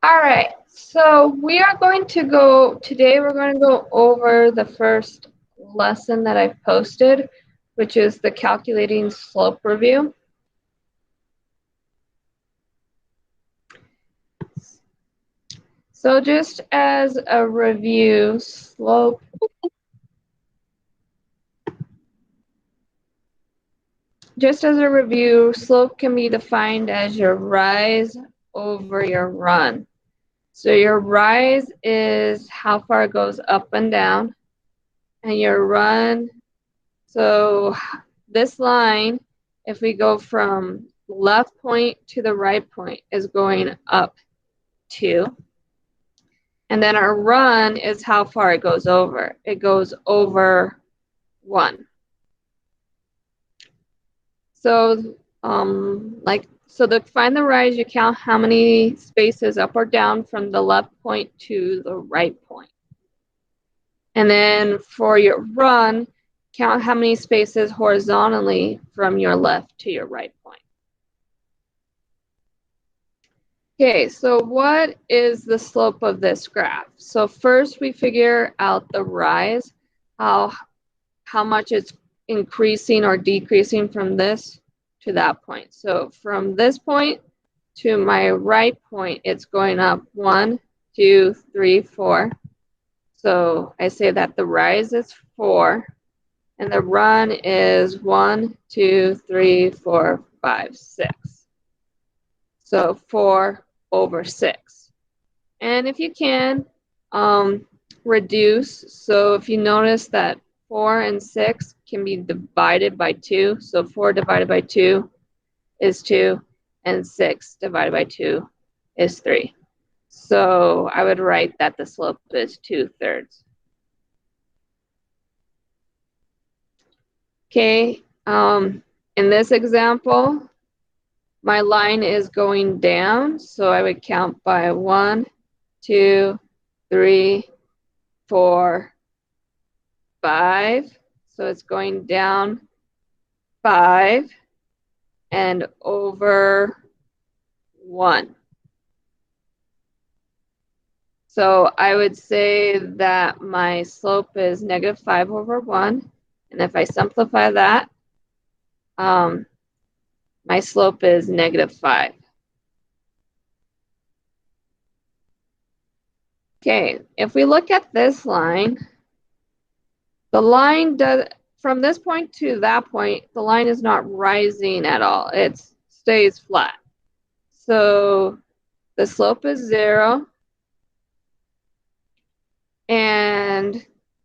All right, so today we're going to go over the first lesson that I've posted, which is the calculating slope review. So just as a review, slope can be defined as your rise over your run. So your rise is how far it goes up and down, and your run, so this line, if we go from left point to the right point, is going up 2. And then our run is how far it goes over. It goes over 1. So to find the rise, you count how many spaces up or down from the left point to the right point. And then for your run, count how many spaces horizontally from your left to your right point. Okay, so what is the slope of this graph? So first we figure out the rise, how much it's increasing or decreasing from this to that point. So from this point to my right point, it's going up 1, 2, 3, 4. So I say that the rise is 4, and the run is 1, 2, 3, 4, 5, 6. So 4 over 6. And if you can, reduce. So if you notice that 4 and 6 can be divided by 2. So 4 divided by 2 is 2, and 6 divided by 2 is 3. So I would write that the slope is 2/3. Okay, in this example, my line is going down, so I would count by 1, 2, 3, 4, 5. So it's going down 5 and over 1. So I would say that my slope is -5 over 1. And if I simplify that, my slope is -5. Okay, if we look at this line, the line does, from this point to that point, the line is not rising at all. It stays flat. So the slope is 0.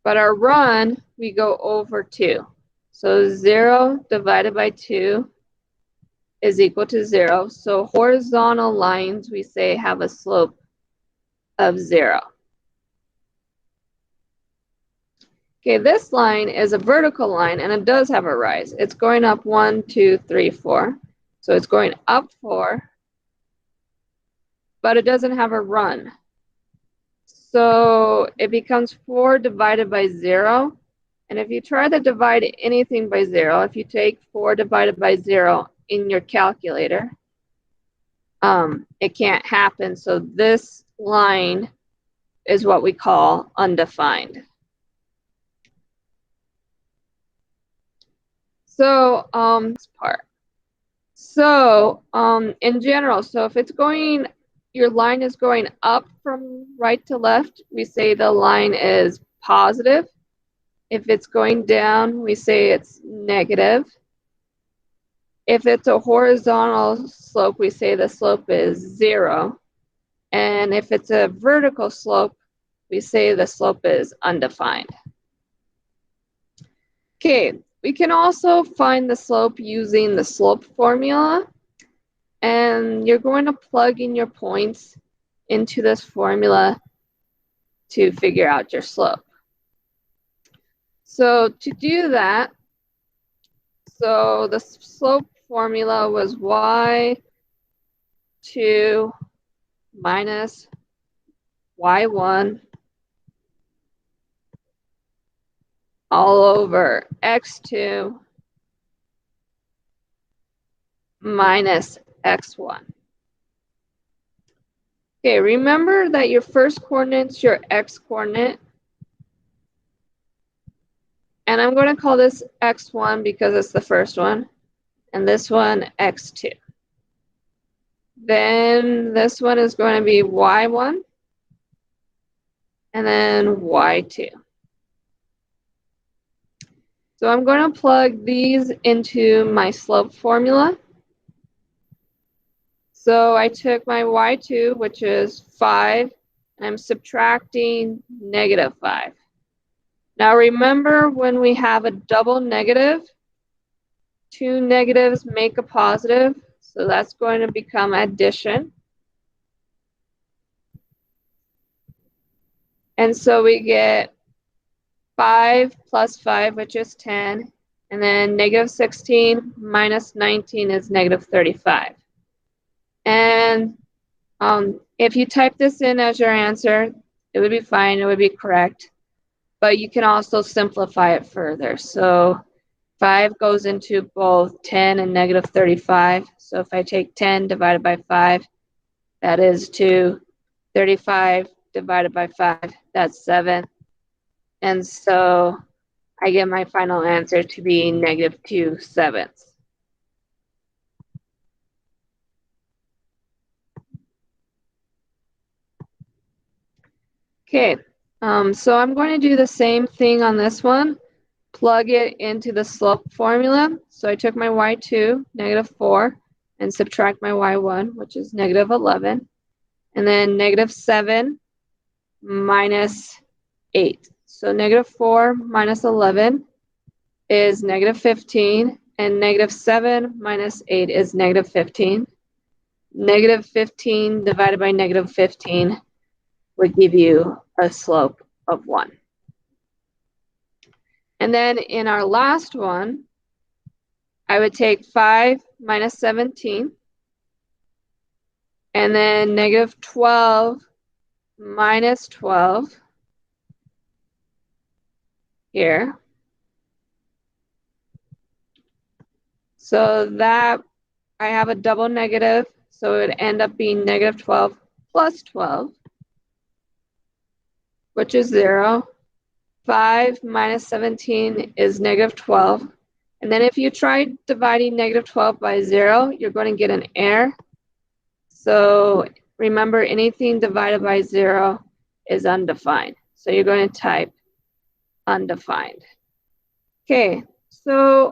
But our run, we go over 2. So 0 divided by 2 is equal to 0. So horizontal lines, we say, have a slope of 0. Okay, this line is a vertical line, and it does have a rise. It's going up 1, 2, 3, 4. So it's going up 4, but it doesn't have a run. So it becomes 4 divided by 0. And if you try to divide anything by 0, if you take 4 divided by 0 in your calculator, it can't happen. So this line is what we call undefined. So in general, so if it's going, your line is going up from right to left, we say the line is positive. If it's going down, we say it's negative. If it's a horizontal slope, we say the slope is 0. And if it's a vertical slope, we say the slope is undefined. Okay, we can also find the slope using the slope formula. And you're going to plug in your points into this formula to figure out your slope. So to do that, so the slope formula was y2 minus y1 all over x2 minus x1. Okay, remember that your first coordinate's your x-coordinate. And I'm going to call this x1 because it's the first one. And this one x2. Then this one is going to be y1. And then y2. So I'm going to plug these into my slope formula. So I took my y2, which is 5, and I'm subtracting -5. Now remember, when we have a double negative, two negatives make a positive, so that's going to become addition. And so we get 5 plus 5, which is 10, and then -16 minus 19 is -35. And if you type this in as your answer, it would be fine, it would be correct. But you can also simplify it further. So 5 goes into both 10 and -35. So if I take 10 divided by 5, that is 2. 35 divided by 5, that's 7. And so I get my final answer to be -2/7. Okay, so I'm going to do the same thing on this one. Plug it into the slope formula. So I took my y2, -4, and subtract my y1, which is -11. And then -7 minus 8. So -4 minus 11 is -15, and -7 minus 8 is -15. -15 divided by -15 would give you a slope of 1. And then in our last one, I would take 5 minus 17, and then -12 minus 12 here. So that I have a double negative, so it would end up being -12 plus 12, which is 0. 5 minus 17 is -12. And then if you try dividing -12 by 0, you're going to get an error. So remember, anything divided by 0 is undefined. So you're going to type undefined. Okay, so